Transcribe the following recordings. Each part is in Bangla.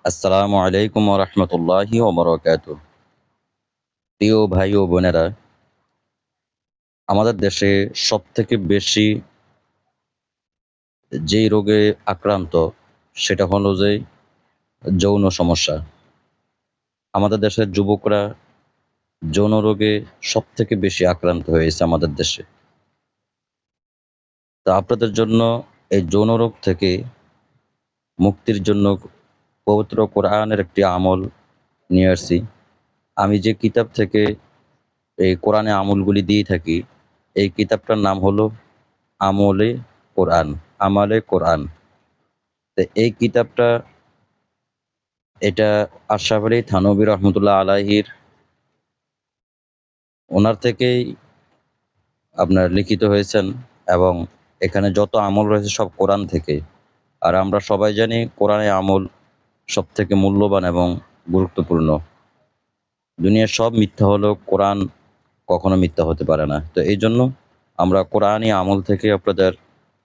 আসসালামু আলাইকুম ওয়া রাহমাতুল্লাহি ওয়া বারাকাতুহু। প্রিয় ভাই ও বোনেরা, আমাদের দেশে সবথেকে বেশি যেই রোগে আক্রান্ত সেটা হলো যে যৌন সমস্যা। আমাদের দেশের যুবকরা যৌন রোগে সবথেকে বেশি আক্রান্ত হয়েছে আমাদের দেশে। তো আপনাদের জন্য এই যৌন রোগ থেকে মুক্তির জন্য পবিত্র কোরআনের একটি আমল নিয়ে আসছি। আমি যে কিতাব থেকে এই কোরআনে আমলগুলি দিয়ে থাকি, এই কিতাবটার নাম হলো আমলে কোরআন, আমালে কোরআন। তো এই কিতাবটা এটা আশরাফ আলী থানভী রহমতুল্লাহ আলাইহির ওনার থেকেই আপনার লিখিত হয়েছেন এবং এখানে যত আমল রয়েছে সব কোরআন থেকে। আর আমরা সবাই জানি কোরআনের আমল সবথেকে মূল্যবান এবং গুরুত্বপূর্ণ। দুনিয়ার সব মিথ্যা হলেও কোরআন কখনো মিথ্যা হতে পারে না। তো এইজন্য আমরা কোরআনী আমল থেকে আপনাদের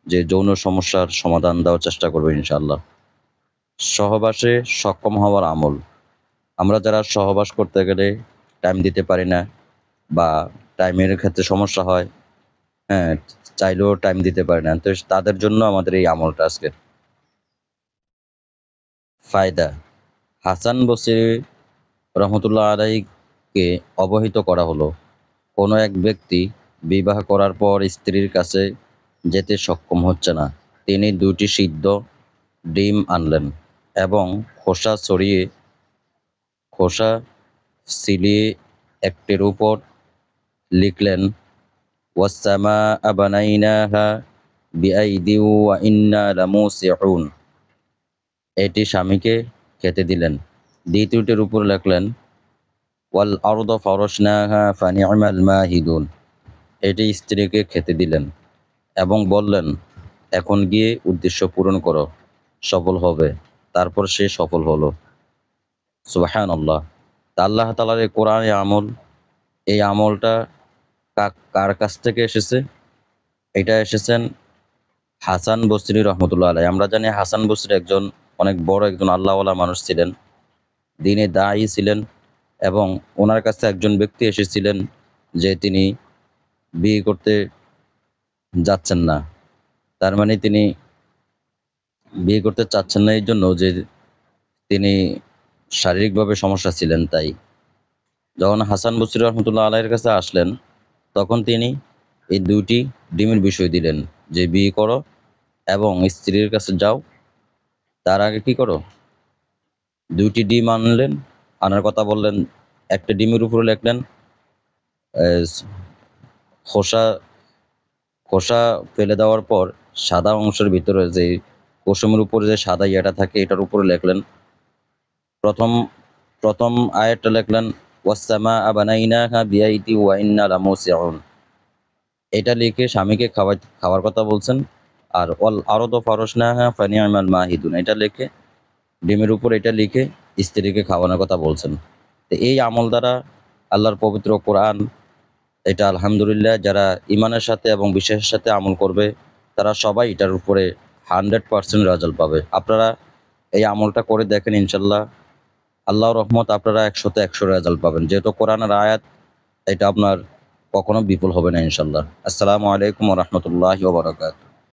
যে যৌন সমস্যার সমাধান দেওয়ার চেষ্টা করব ইনশাআল্লাহ। সহবাসে সক্ষম হওয়ার আমল। আমরা যারা সহবাস করতে গেলে টাইম দিতে পারি না বা টাইমের ক্ষেত্রে সমস্যা হয়, হ্যাঁ? চাইলেও টাইম দিতে পারি না। তো তাদের জন্য আমাদের এই আমলটা আজকে। ফায়দা: হাসান বসরি রহমতুল্লাহ আলাইহিকে অবহিত করা হলো, কোনো এক ব্যক্তি বিবাহ করার পর স্ত্রীর কাছে যেতে সক্ষম হচ্ছে না। তিনি ২ টি সিদ্ধ ডিম আনলেন এবং খোসা ছিলিয়ে একটির উপর লিখলেন, ওয়াস-সামাআ বানাইনাহা বিআইদিন ওয়া ইন্না লামুসিউন। এটি স্বামীকে খেতে দিলেন। দ্বিতীয়টির উপর লিখলেন, ওয়াল আরদা ফারাশনাহা ফানি'মাল মাহিদুন। এটি স্ত্রীকে খেতে দিলেন এবং বললেন, এখন গিয়ে উদ্দেশ্য পূরণ করো, সফল হবে। তারপর সে সফল হলো। সুবহানাল্লাহ। তা আল্লাহ তাআলার এই কোরআনে আমল, এই আমলটা কার কাছ থেকে এসেছে? এটা এসেছেন হাসান বসরি রহমতুল্লাহ আলাইহি। আমরা জানি হাসান বসরি একজন অনেক বড় একজন আল্লাহওয়ালা মানুষ ছিলেন। দ্বীনে দায়ী ছিলেন এবং উনার কাছে একজন ব্যক্তি এসেছিলেন যে তিনি বিয়ে করতে যাচ্ছেন না। তার মানে তিনি বিয়ে করতে চাচ্ছেন না এইজন্য যে তিনি শারীরিকভাবে সমস্যা ছিলেন তাই। যখন হাসান বসরি রহমতুল্লাহ আলাইহির কাছে আসলেন, তখন তিনি এই ২ টি ডিমের বিষয় দিলেন যে, বিয়ে করো এবং স্ত্রীর কাছে যাও। তার আগে কি করো? ২ টি ডিম আনলেন, আনার কথা বললেন। একটা ডিমের উপরে লিখলেন এস খোসা খোসা ফেলে দেওয়ার পর সাদা অংশের ভিতরে যে কুসুমের উপরে যে সাদা ইয়েটা থাকে এটার উপরে লিখলেন। প্রথম প্রথম আয়াতটা লিখলেন, ওয়াস-সামাআ বানাইনাহা বিআইদিন ওয়া ইন্না লামুসিউন। এটা লিখে স্বামীকে খাওয়ার কথা বলছেন। আর ওয়াল আরদা ফারাশনাহা ফানি'মাল মাহিদুন, এটা লিখে ডিমের উপর এটা লিখে স্ত্রীকে খাওয়ানোর কথা বলছেন। তো এই আমল দ্বারা আল্লাহর পবিত্র কোরআন, এটা আলহামদুলিল্লাহ যারা ঈমানের সাথে এবং বিশ্বাসের সাথে আমল করবে তারা সবাই এটার উপরে 100% রেজাল্ট পাবে। আপনারা এই আমলটা করে দেখেন, ইনশাআল্লাহ আল্লাহর রহমত আপনারা ১০০ তে ১০০ রেজাল্ট পাবেন। যেহেতু কোরআনের আয়াত, এটা আপনার কখনো বিফল হবে না ইনশাআল্লাহ। আসসালামু আলাইকুম ওয়া রাহমাতুল্লাহি ওয়া বারাকাতুহু।